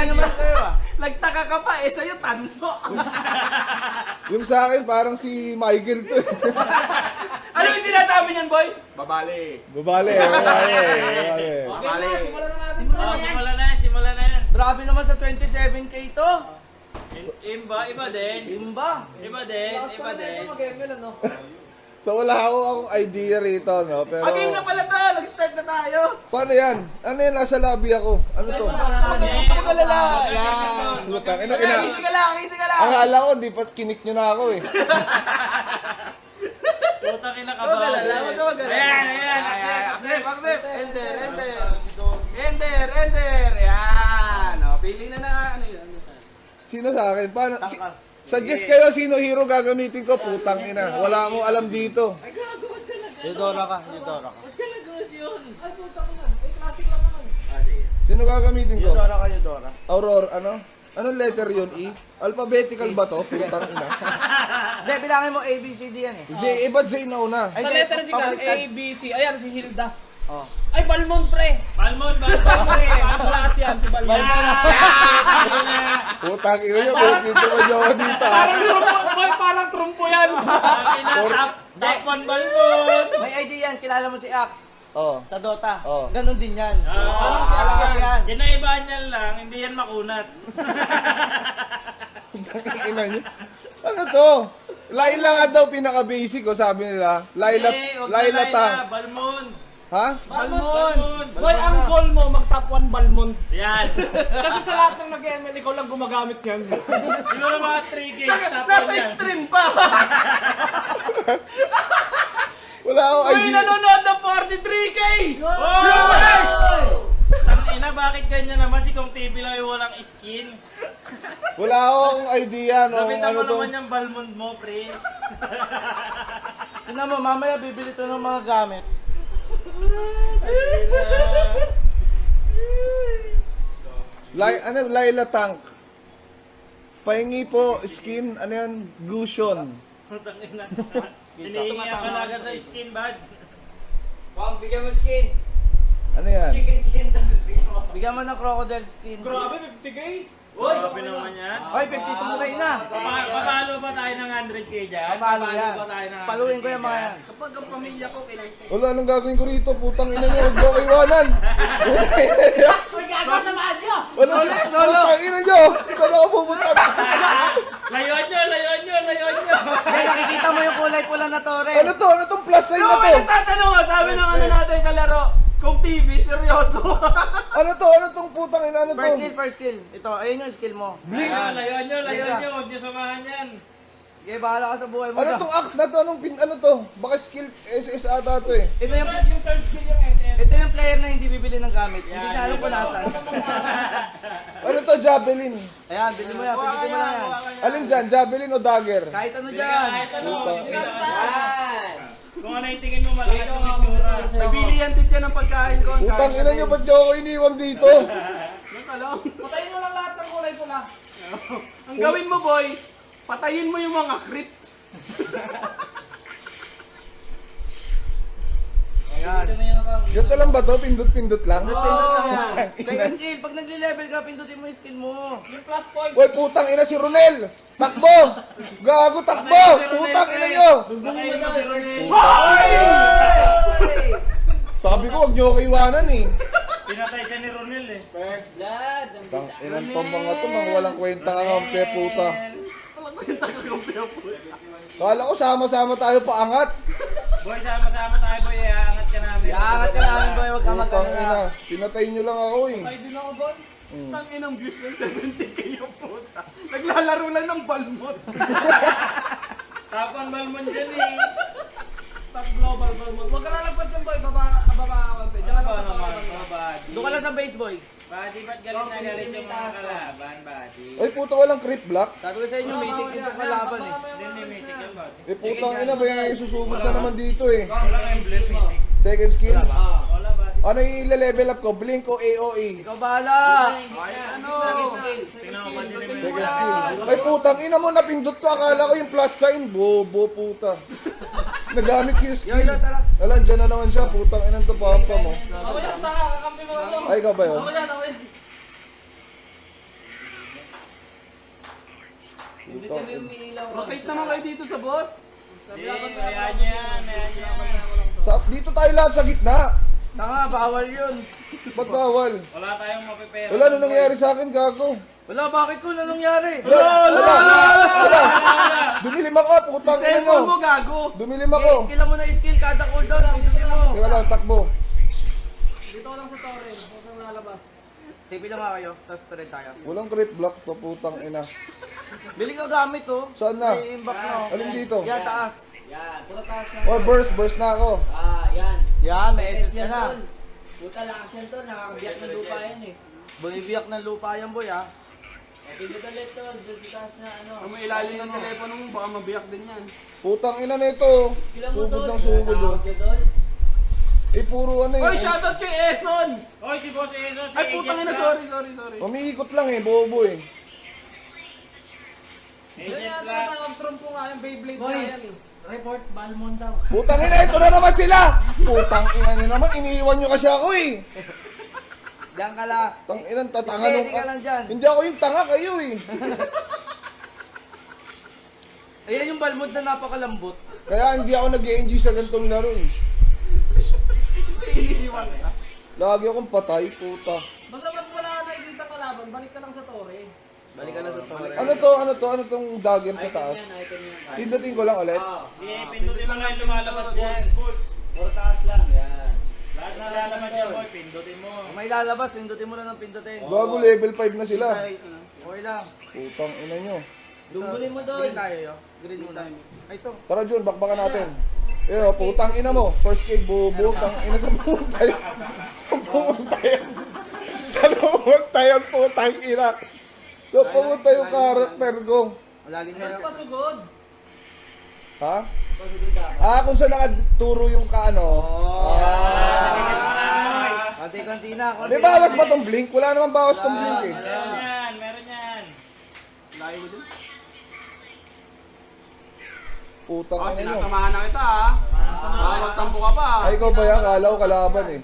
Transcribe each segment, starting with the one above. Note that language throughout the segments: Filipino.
naman kayo ah. Nagtaka ka pa eh, sa'yo tanso. Yung sa akin, parang si Michael to. Ano yung sinasabi niyan, boy? Babali. Babale. Babali. Simulan na yan. Grabe naman sa 27k to. Iba din. Imba. Iba din. So wala akong idea rito, no? Pero, Game na pala to, nag-start na tayo. paano yan? Ano yan? Nasa lobby ako. Ano to? Mag-alala. Yan. Lutang. Easy ka lang, easy ka lang. Akala ko, di pa kinik nyo na ako eh. Putang ina ka ba? Ayan. Accept. Enter. Yan. O, pili na na. Ano yun? Sino sa akin? Paano? Suggest kayo sino hero gagamitin ko. Putang ina. Wala akong alam dito. Eudora ka. Sino gagamitin ko? Eudora. Aurora, ano? Anong letter yun? E? Alphabetical ba to? Putang ina. Hindi, bilangin mo A, B, C, D yan eh. Ba't Zay nauna? Ay, Sa hindi, letter C ka, pabaliktad. A, B, C. Ayan, si Hilda. Oh. Ay, Balmond, pre. Balmon. Class yan, si Balmond. Putang ina nyo. Dito ba nyo ako dito? Parang trumpo yan. Top 1 Balmon. May idea yan, kilala mo si Axe Oh. sa Dota. Oh. Ganon din yan. Ah, Axe yan. Ginaibaan niya lang, hindi yan makunat. Putang ina nyo. Ano to? Laila nga daw pinaka-basic ko, sabi nila. Laila Tang. Balmon. Ha? Balmon. Boy, ang goal mo, mag-top 1 Balmond. Yan. Kasi sa lahat ng nag-ML, ikaw lang gumagamit yan. Siguro mga 3 games. Nasa stream pa. Wala akong Uy, idea. nanonood ng 43k. Tangina, bakit ganyan naman? Si Kong TV lang yung walang skin. Wala akong idea no. Lapitan Ano mo to? naman yung Balmond mo, pre. Tingnan mo, mamaya bibili to ng mga gamit. Laila Tank. Pahingi po, skin, ano yan? Gusion. Tangina. Hinihingi ka na agad ng skin, bad. Ano yan? Bigyan mo ng crocodile skin. Grabe, 50k. Grabe naman yan. Hoy, 52 kayo na. Papalo ba tayo ng 100k dyan? Paano yan? ba tayo ng 100K Paluin ko yan mga yan. Kapag ang pamilya ko, kailangan. Wala, anong gagawin ko rito? Putang ina nyo, huwag mo ko iwanan. Putang ina nyo. Saan ako pupunta? Layuan nyo. Hindi, nakikita mo yung kulay pula na torre. Ano to? Ano tong plus sign na Ano to? may nagtatanong ah? Sabi ng ano natin kalaro. Kung TV, seryoso. Ano to? Ano tong putang ina? Ano to? First skill. Ito, ayun yung skill mo. Layuan nyo. Huwag nyo samahan yan. Okay, bahala ka sa buhay mo. Ano tong axe na to? Ano to? Baka skill SS ata to eh. Ito yung, third skill yung SF. ito yung player na hindi bibili ng gamit. Hindi niya alam kung nasan. Ano to? Javelin. Ayan, bili mo yan. Pilitin mo lang yan. Alin dyan? Javelin o dagger? Kahit ano dyan. Putang ina. Kung ano yung tingin mo malakas yung itsura. Nabilihan din yan ng pagkain ko. Putang ina nyo, ba't nyo ako iniwan dito? Yung talong. Patayin mo lang lahat ng kulay pula. Ang gawin mo, boy, patayin mo yung mga creeps. Ayan. Ganito lang ba to? Pindot-pindot lang? Pindot lang yan. Second skill. Pag nagli-level ka, pindutin mo yung skill mo. Yung plus point. Uy, putang ina si Ronel! Takbo! Gago, takbo! Putang ina nyo! Patayin mo si Ronel. Sabi ko, huwag nyo ako iwanan eh. Pinatay siya ni Ronel eh. Tang inang to mga to, mga walang kwenta ka kampe, puta. Kala ko sama-sama tayo paangat. Boy, sama-sama tayo boy. Aangat ka namin. Iangat ka namin, boy. Huwag ka Putang ina, mag-alala. pinatay nyo lang ako eh. Ay, din ako doon. Tang inang views ng 70k yung puta. Naglalaro lang ng balmot. Tapang Balmon dyan eh. Top global Balmond. Huwag ka lalagpas ng boy. Baba konti. Diyan ka Ano sa naman, baba. mga badi. Doon ka lang sa base, boy. Badi, ba't galit yung mga kalaban, badi? Ay puta, walang creep block. Sabi ko sa inyo, meeting itong kalaban eh. Hindi, may meeting yan, badi. Eh putang ina, ba yung isusugod na naman dito eh. Wala kang emblem meeting. Second skill. Wala, badi. Ano yung ile-level up ko? Blink o AOE? Ikaw bahala. Ano? Tingnan mo, badi ni Second skill. Ay putang ina mo, napindot ko. Akala ko yung plus sign. Bobo puta. Nagamit ko yung skill. Alam, dyan na naman siya. Putang ina to, pampa mo. Ako yan, baka kakampi mo ako. Ay, ikaw ba yun? Ako yan, ako yan. Puta. Rotate naman kayo dito sa bot. Ayan yan. Dito tayo lahat sa gitna. Tanga, bawal yun. Ba't bawal? Wala tayong mapipera. Wala nung nangyari sa akin, gago. Wala, bakit ko na nangyari? Wala. Dumilim ako, putang ina nyo. Cellphone mo, gago. Dumilim ako. Skill mo na skill, kada cooldown, pindutin mo. Teka lang, takbo. Dito ko lang sa torre. Huwag kang lalabas. Tipi lang nga kayo, tapos red tayo. Walang creep block to, putang ina. Bili ka gamit oh. Saan na? May imbak na oh. Alin dito? Yan, taas. Yan, puro taas na. Oh, burst na ako. Yan. Yan, may SS ka Yan na. tol. Puta lakas yan tol, nakakabiyak ng lupa yan eh. Bumibiyak ng lupa yan boy ah. Pindot ulit tol, doon sa taas na ano. Kung may ilalim ng telepono mo, baka mabiyak din yan. Putang ina nito. Kila mo Sugod tol. ng sugod oh. Tawag ka, tol. Eh, puro ano Oy, eh. shoutout kay Eson! Oy, si Boss Ezo. Ay, putang ina, sorry. Umiikot lang eh, bobo eh. Yan Agent yan, Black. ang trump ko nga yung Beyblade na Boy. yan eh. Report Balmon daw. Putang ina, ito na naman sila. Putang ina nyo naman, iniiwan nyo kasi ako eh. Diyan ka lang. Tang inang tatanga Steady nung... ka lang dyan. Hindi ako yung tanga, kayo eh. Ayan yung Balmon na napakalambot. Kaya hindi ako nag-enjoy sa ganitong laro eh. Iniiwan ka. Lagi akong patay, puta. Basta pag wala ka nakikita kalaban, balik ka lang sa torre. Balik ka lang sa torre. Ano tong dagger sa taas? Icon yan. Pindutin ko lang ulit. Di, pindutin lang yung lumalabas dyan. Puro taas lang, yan. Lahat na lalabas dyan, boy. Pindutin mo. Kung may lalabas, pindutin mo na ng pindutin. Gago level 5 na sila. Okay lang. Putang ina nyo. Dumbulin mo doon. Green tayo yo. Green muna. Ay ito. Tara Jun, bakbakan natin. Eh, oh, putang ina mo. First kid, bobo. Tang ina sa pumunta yun. Sa pumunta yun. Sa pumunta yun, putang ina. Sa pumunta yung karakter ko. Malaging Ano kayo. pa sugod? Ha? Kung saan nakaturo yung kaano. Kanti-kanti na. May bawas ba tong blink? Wala naman bawas tong blink eh. Meron yan, meron yan. Layo mo din. Putang Oh, ina nyo. sinasamahan na kita ha. Baka magtampo ka pa. Ay, ikaw ba yan? Kala ko kalaban eh.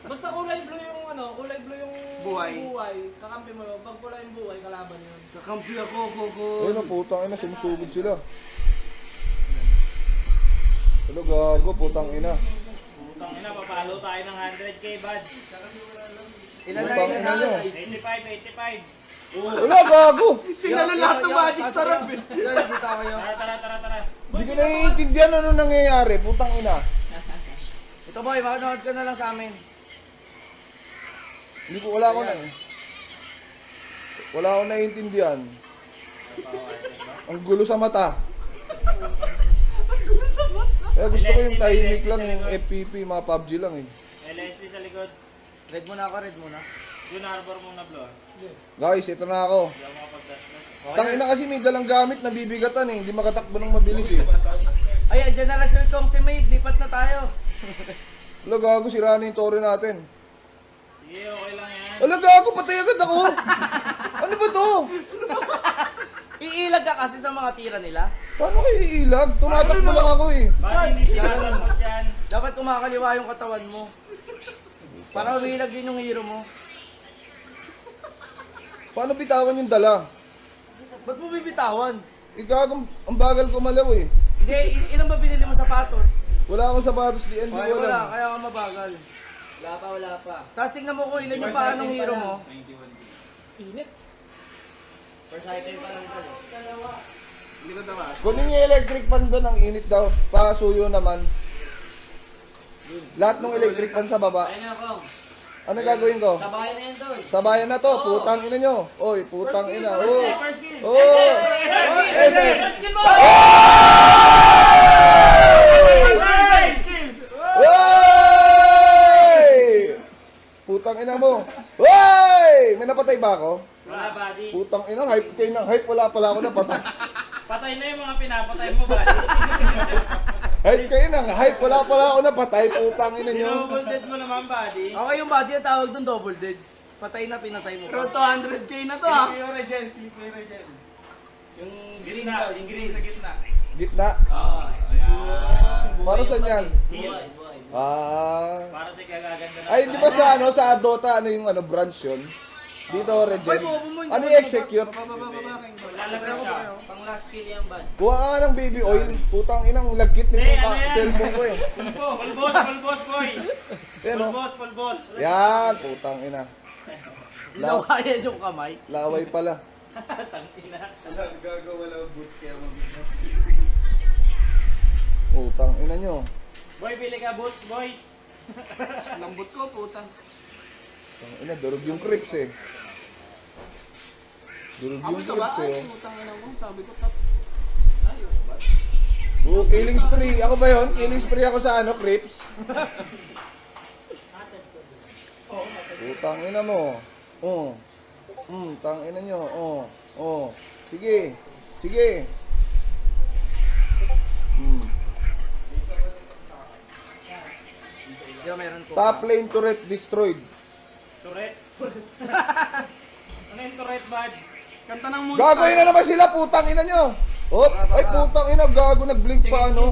Basta kulay blue yung ano, kulay blue yung Buhay. Kakampi mo yun. Pag kulay yung buhay, kalaban yun. Kakampi ako, koko. Ayun o, putang ina. Sumusugod sila. Hello, gago. Putang ina. Putang ina, papalo tayo ng 100k, bud. Ilan na Putang ilan ina na? nyo. 85. Wala, gago. Sinalo lahat ng magic sarap eh. Yo, dito ako yo. Tara. Hindi ko naiintindihan ano nangyayari. Putang ina. Ito boy, makanood ka na lang sa amin. Hindi ko, wala ko na eh. Wala akong naiintindihan. Ang gulo sa mata. Eh, gusto ko yung tahimik lang, yung FPP, mga PUBG lang eh. LSP sa likod. Red muna ako, red muna. Yun, arbor muna, Blor. Guys, ito na ako. Hindi ako makapag-dash. Tangina kasi may dalang gamit na bibigatan eh. Hindi makatakbo ng mabilis eh. Ay, andyan na lang sir kong si Maeve, lipat na tayo. Wala, gago, sira na yung tore natin. Sige, okay lang yan. Wala, gago, patay agad ako. Ano ba to? Iilag ka kasi sa mga tira nila. Paano kayo iilag? Tumatakbo lang ako eh. Bakit hindi sinasagot yan? Dapat kumakaliwa yung katawan mo. Para umiilag din yung hero mo. Paano bitawan yung dala? Ba't mo bibitawan? Ikaw, ang bagal kumalaw eh. Hindi, ilan ba binili mo sapatos? Wala akong sapatos di hindi Ay, ko wala, alam. kaya ka mabagal. Wala pa. Tapos tingnan mo kung ilan yung paanong hero mo. Init. First item pa lang tol. Hindi ko dapat. Kunin yung electric fan doon, ang init daw. Pakasuyo naman. Lahat ng electric fan sa baba. Ayun na ako. Ano gagawin ko? Sabayan na yan tol. Sabayan na to, putang ina nyo. Oy, putang ina. Oh. First kill. Oh. SS. Oy! Putang ina mo. Oy! May napatay ba ako? Wala, buddy. Putang ina, hype kayo ng hype. Wala pala ako napatay. Patay na yung mga pinapatay mo, buddy. Hype kayo ng hype. Wala pala ako napatay. Putang ina nyo. Double dead mo naman, buddy. Okay yung body ang tawag doon, double dead. Patay na, pinatay mo Pero pa. 200k na to ha. Yung gitna, yung green sa gitna. Gitna. Para saan yan? Buhay. Ah. Para sa kagaganda na. Ay, di ba sa ano, sa Dota, ano yung ano, branch yun? Dito, Regen. Ano yung execute? Baba. Lalagay Lalagyan ka. Pang last kill yan, bad. Kuha ka ng baby oil. Putang inang lagkit nito Hindi, yung ano yan? cellphone ko eh. Full boss, boy. Yan o. Full boss. Yan, putang ina. Lawayan yung kamay. Laway pala. Tangina. Gagawa lang ang boots kaya mabigat. Putang ina nyo. Boy, bili ka boots, boy. Lambot ko, putang. Putang ina, durog yung crips eh. Durog yung Amoy ka ba? crips eh. Ay, putang ina mo. Sabi ko, tap. Oh, killing spree. Ako ba yun? Killing spree ako sa ano, crips? Putang ina mo. Oh. Tang ina nyo. Oh. Oh. Sige. Sige. Yo, meron ko. Top lane turret destroyed. Turret. Ano yung turret, bad? Kanta ng moon. Gagawin na naman sila, putang ina nyo. Oh, ay putang ina, gago, nag-blink pa ano.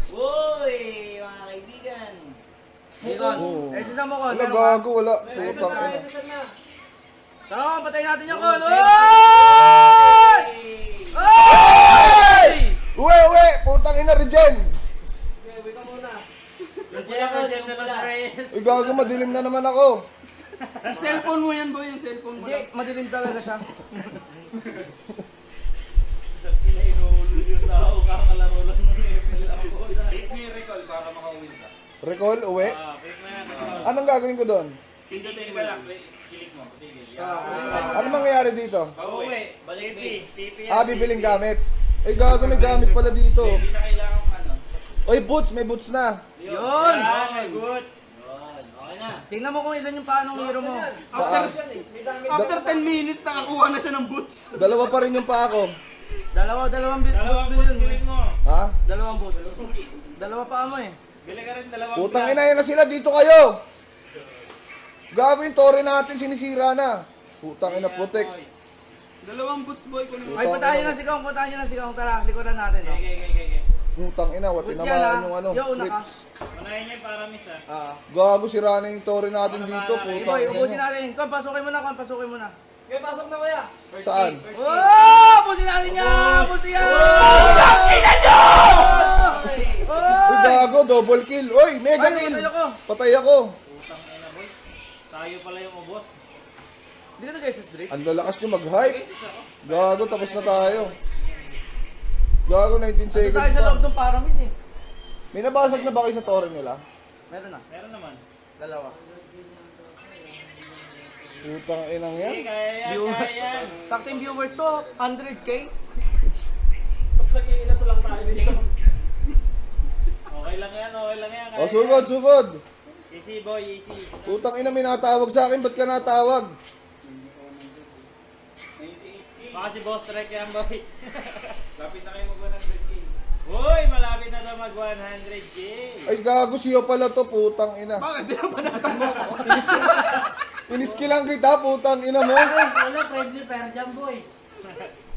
Uy, mga kaibigan. Dikon. Oo. Eh, sisa mo ko. Wala, gago, wala. Putang ina. Tara, patayin natin yung kon. Oy! Oy! Uwe, uwe, putang ina, regen. Regen na lang sa Reyes. Uy, gago, madilim na naman ako. Yung cellphone mo yan, boy. Yung cellphone mo Hindi, lang. madilim talaga siya. Pinainulo yung tao, kakalaro lang ng level ako. Hit me recall para makauwi ka. Recall, uwe. Pick na yan. Anong gagawin ko doon? Pindutin mo lang. Kilik mo. Tigil. Ano mangyayari dito? Pauwi. TP. TP yan. Ah, bibiling gamit. Ay, gago, may gamit pala dito. Hindi na kailangan ano. Oy, boots, may boots na. Yun! Yan, good. Okay na. Tingnan mo kung ilan yung paanong hero mo. Paa. After 10 minutes, nakakuha na siya ng boots. Dalawa pa rin yung paa ko. Dalawang Dalawang boot good yun. kilik mo. Ha? Dalawang boot. Dalawa pa mo eh. Bili ka rin dalawang Putang glass. ina, yan na sila, dito kayo. Gago yung tore natin, sinisira na. Putang ina, protect. Dalawang boots, boy. Kunin mo. Ay, patayin nyo na si Kong, patayin nyo na si Kong. Tara, likuran natin. Oh. Okay. Putang ina, what Boots yan, tinamaan ah. yung ano, Yo, una ka. clips. Unahin niyo yung para miss ah. Gago, sira na yung tore natin dito, Hey putang boy, ina ubusin nyo. natin. Kong, pasukin mo na, Kong, pasukin mo na. Okay, pasok na kuya. Saan? Oh! Ubusin natin yan! Ubusin yan! Uy, gago, double kill. Uy, mega Ay, kill. patay ako. Patay ako. Putang ina boy. Tayo pala yung ubos. Hindi ka nag-SS Drake? Ang lalakas nyo mag-hype. Gago, tapos na tayo. Gago, 19 Ito seconds tayo sa loob pa. ng Paramis eh. May nabasag na ba kayo sa tore nila? Meron na. Meron naman. Dalawa. Putang inang yan. Hey, kaya yan. Takting viewers to, 100k. Tapos nag-iilas lang tayo dito. Okay lang yan. Kaya O, sugod, sugod. Easy boy, easy. Putang ina, may natawag sa akin. Ba't ka natawag? Baka si Boss Trek yan boy. Lapit na kayo mag-100k. Uy, malapit na daw mag 100k. Ay, gago, siya pala to. Putang ina. Bakit? Di na ba natanong ko? Iniskilang kita, putang ina mo. Wala, friendly pair dyan, boy.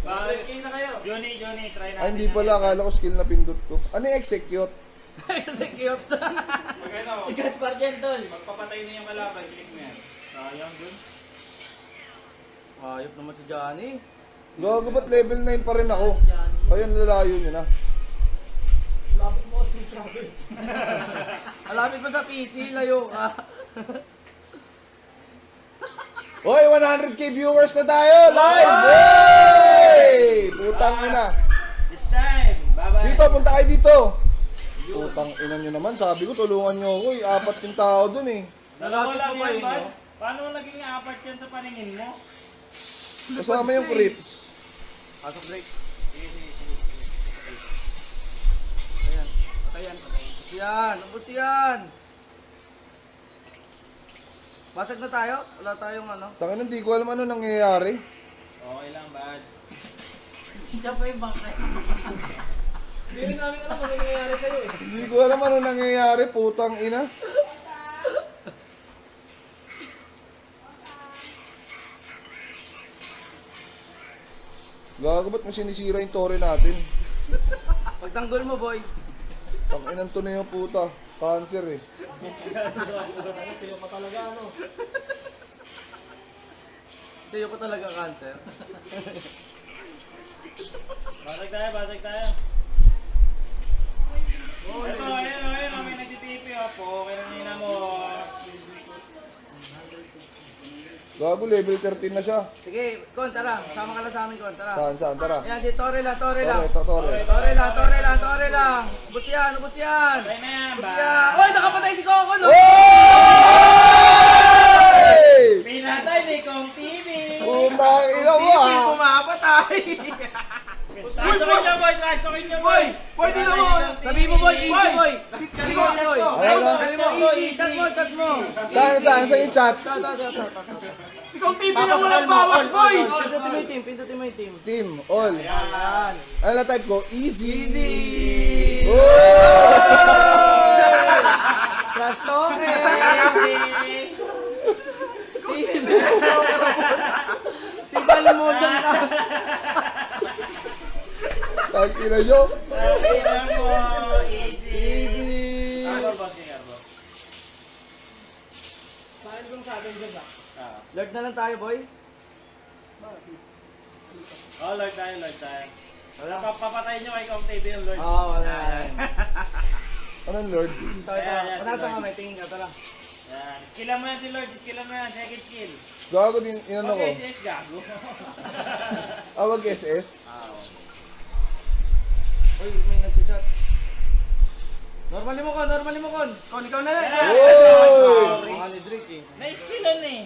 Bakit? na kayo. Johnny, try natin. Ay, hindi pala. Akala ko skill na pindot ko. Ano yung execute? Kasi cute. Pag ano, Tigas pa dyan, tol. magpapatay na yung kalaban, click mo yan. Sayang dun. Ayop naman si Johnny. Gago, ba't level 9 pa rin ako? Ayan, lalayo nyo na. Lapit mo kasi travel. Alapit pa sa PC, layo ka. Hoy, 100k viewers na tayo! Live! Hey! Putang ina. It's time! Bye-bye! Dito, punta kayo dito. Putang ina nyo naman. Sabi ko, tulungan nyo ako. Apat yung tao dun eh. Dalawa lang Nalapit ko pa yan, yun, bad? no? Paano naging apat yan sa paningin mo? Kasama yung crips. Pasok Drake. Ayan. Ayan. Ubus yan. Ubus yan. Basag na tayo? Wala tayong ano. Tangin, hindi ko alam ano nangyayari. Okay lang, bad. Siya pa yung bangkay. Hindi rin namin alam ano nangyayari sa'yo eh. Hindi ko alam ano nangyayari. Putang ina. Gago, ba't mo sinisira yung tore natin? Pagtanggol mo, boy. Tanginan to na yung puta. Cancer eh. Sa'yo pa talaga ano. Sa'yo pa talaga cancer. Basag tayo, basag tayo. Ito, ayan, may nagtitipi, po. Okay lang nina mo. Gago, level 13 na siya. Sige, Kon, tara. Sama ka lang sa amin, Kon. Tara. Saan? Tara. Ayan, di Tore lang. Tore. Tore lang. Ubus yan. Tayo na yan, Ubus ba? yan. Oy, nakapatay si Coco, no? Hey! Pinatay ni Kong TV. Putang ina mo ah! Pumapatay! Trastokin niya, boy. Trastokin niya, boy. Pwede naman! Sabi mo, boy. Easy, boy. Sabi mo, boy. Ano? Sabi mo, easy. Cut mo. Saan? Sa yung chat? Si Kong TV na walang bawas, boy! Pindutin mo yung team. Team, all. Ayan. Ano na type ko? Easy! Trash talking. Si Balimudan na. Tangina nyo! Tayo mo. Easy. Arbor, bossing, arbor. Bakit kung sa atin dyan ba? Lord na lang tayo, boy. Oh, Lord tayo. Wala. Papatayin nyo kay Kong TV yung Lord. Oo, wala. Anong Lord? Ito. Ayan, Panasa Lord. nga, may tingin ka. Tara. Yan. Skillan mo yan si Lord. Skillan mo yan. Second skill. Gago din, inano ko. Okay, sis, gago. Awag SS. Uy, may nag-chat. Normally mo, Kon. Kon, ikaw na lang! Oy! Mga ni Drake, eh. Na-skillan eh.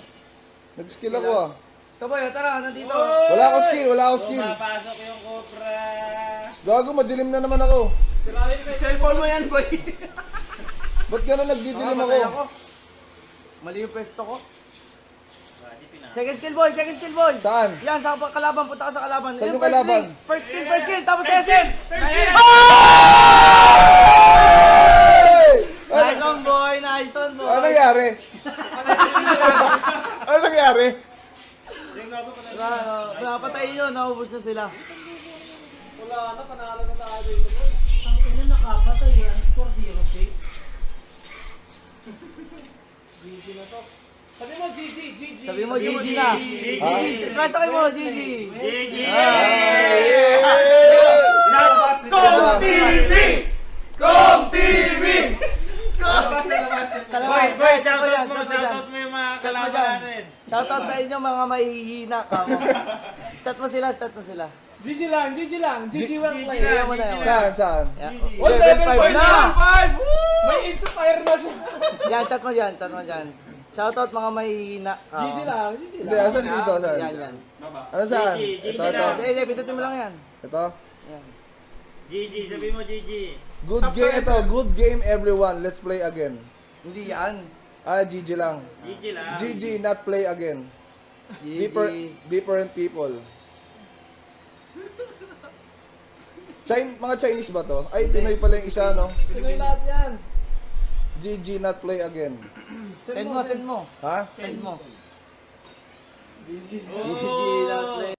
Nag-skill ako ah. Ito, boy. Tara, nandito. Wala akong skill. Pumapasok yung Cobra. Gago, madilim na naman ako. Cellphone mo yan, boy! Ba't gano'n nagdidilim Patay ako? Mali yung pwesto ko. Di pinaka. Second skill, boy. Saan? Yan, sa kalaban. Punta ka sa kalaban. Saan Yan, yung kalaban? First skill. Tapos SS. Nice one, boy. Ano nangyari? Ano nangyari? Yung gago pa tayo. Napatayin nyo, naubos na sila. Wala na, panalo na tayo dito, boy. Ang ina nakapatay yan. Score 0-6. GG na to. Sabi mo, GG. Sabi mo, GG na. Ha? Crash talk mo, GG. GG! Kong TV! Kong TV! Salamat. Boy, chat mo dyan. Shoutout mo yung mga Chat mo kalaban dyan. natin. Shoutout sa inyo mga mahihina. Chat mo sila. GG lang. GG well play. Kaya mo na yun. Saan? Yan. Uy, level 5 na! 5! May inspire na siya. Yan, chat mo dyan. Shoutout mga mahihina. GG lang. Hindi, asan dito? Saan? Yan. Ano saan? GG Ito. Hindi, pindutin mo lang yan. Ito. Yan. GG, sabi mo GG. Good game ito. Good game everyone. Let's play again. Hindi yan. GG lang. GG lang. GG, not play again. GG. Different people. Mga Chinese ba to? Ay, Pinoy pala yung isa, no? Pinoy lahat yan. GG, not play again. Send mo. Ha? Send mo. GG. GG, not play.